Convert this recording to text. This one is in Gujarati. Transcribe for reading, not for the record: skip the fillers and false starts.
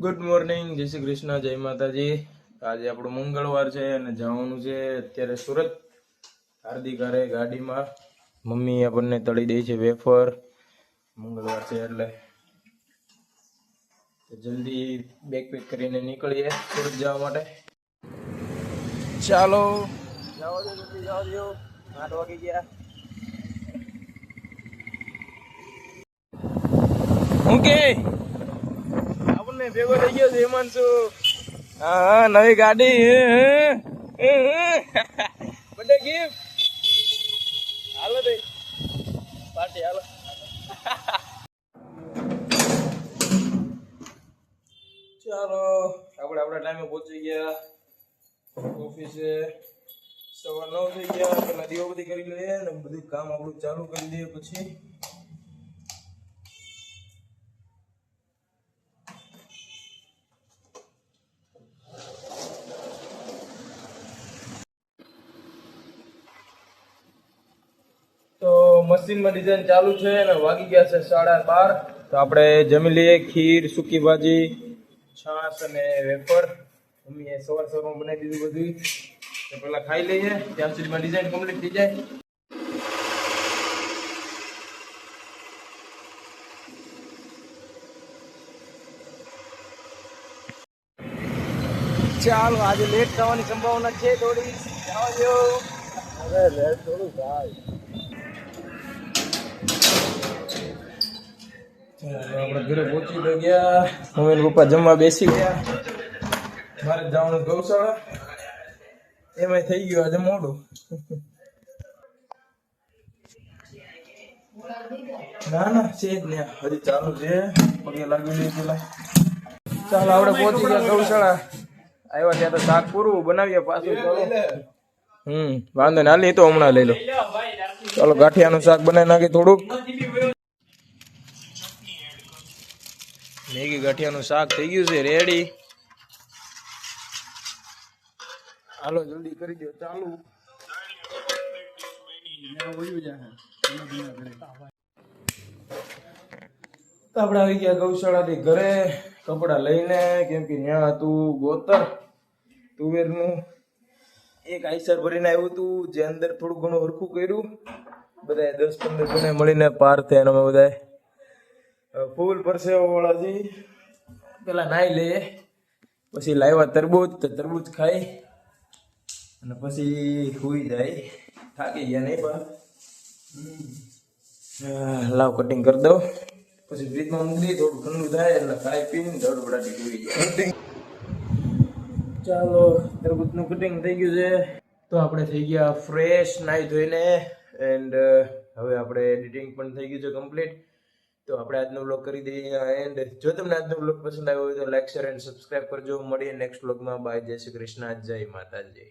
ગુડ મોર્નિંગ, જય શ્રી કૃષ્ણ, જય માતાજી. આજે આપણું મંગળવાર છે અને જવાનું છે અત્યારે સુરત. હાર્દિક હારે ગાડીમાં મમ્મી આપણને તળી દે છે વેફર. મંગળવાર છે એટલે જલ્દી બેગ પેક કરીને નીકળીએ સુરત જવા માટે. ચાલો જાઓ, જલ્દી જાઓ, 8 વાગી ગયા. હું કે આપણને ભેગો થઈ ગયો છે હિમાંશુ. હા, નવી ગાડી. Birthday gift. હાલો દે પાર્ટી, હાલો. ચાલો આપણે આપણા ટાઈમે પહોંચી ગયા ઓફિસે. 9:15 થઈ ગયા. પેલા દીવો બધી કરી લઈએ ને બધું કામ આપણું ચાલુ કરી દઈએ. પછી તો મશીનમાં ડિઝાઇન ચાલુ છે ને વાગી ગયા છે 12:30. તો આપણે જમી લઈએ. ખીર, સૂકી ભાજી, છાશ અને વેફર. મમ્મીએ સવારમાં બનાવી દીધું બધું. તો પેલા ખાઈ લઈએ, ત્યાં સુધીમાં ડિઝાઇન કમ્પ્લીટ થઈ જાય. ચાલો, આજે લેટ થવાની સંભાવના છે થોડી. આવજો. અરે લેટ થોડું થાય. આપણે ઘરે પહોંચી તો ગયા. મમ્મી પપ્પા જમવા બેસી ગયા. મારે જવાનું ગૌશાળા. એમાં થઈ ગયું આજે મોડું. ના છે જ ને, હજી ચાલુ છે. પગે લાગી લઈએ પેલા. ચાલો આપણે પહોંચી ગયા ગૌશાળા. આવ્યા ત્યાં તો શાક પૂરું બનાવીએ પાછું. વાંધો ને, હાલ તો હમણાં લઈ લો. ચાલો ગાંઠિયાનું શાક બનાવી નાખી થોડુંક. મેગી ગાંઠિયાનું શાક થઈ ગયું છે રેડી. હાલો જલ્દી કરી દો ચાલુ. આપણે આવી ગયા ગૌશાળાથી ઘરે. કપડા લઈને, કેમ કે ત્યાં હતું ગોતર તુવેરનું. એક આઈસર ભરીને આવ્યું હતું, જે અંદર થોડું ઘણું હરખું કર્યું. બધા 10-15 જણે મળીને પાર થયા. અમે બધા ફૂલ પરસેવો વાળાથી પેલા નાઈ લઈએ. પછી લાવ્યા તરબૂચ, તો તરબૂચ ખાઈ અને પછી સુઈ જાય. થાકી ગયા નહીં પણ. લાવ કટિંગ કરી દઉં. પછી ફ્રીજમાં મૂકી દઈએ, થોડું ઠંડુ થાય એટલે ખાઈ પીને ધડબડાટી સુઈ જાય. ચાલો, તરબૂચનું કટિંગ થઈ ગયું છે. તો આપણે થઈ ગયા ફ્રેશ નાઈ ધોઈને. એન્ડ હવે આપણે એડિટિંગ પણ થઈ ગયું છે કમ્પ્લીટ. તો આપણે આજનો વ્લોગ કરી દઈએ એન્ડ. જો તમને આજનો વ્લોગ પસંદ આવ્યો હોય તો લાઈક, શેર એન્ડ સબસ્ક્રાઇબ કરજો. મળીએ નેક્સ્ટ વ્લોગમાં. બાય, જય શ્રી કૃષ્ણ, જય માતાજી.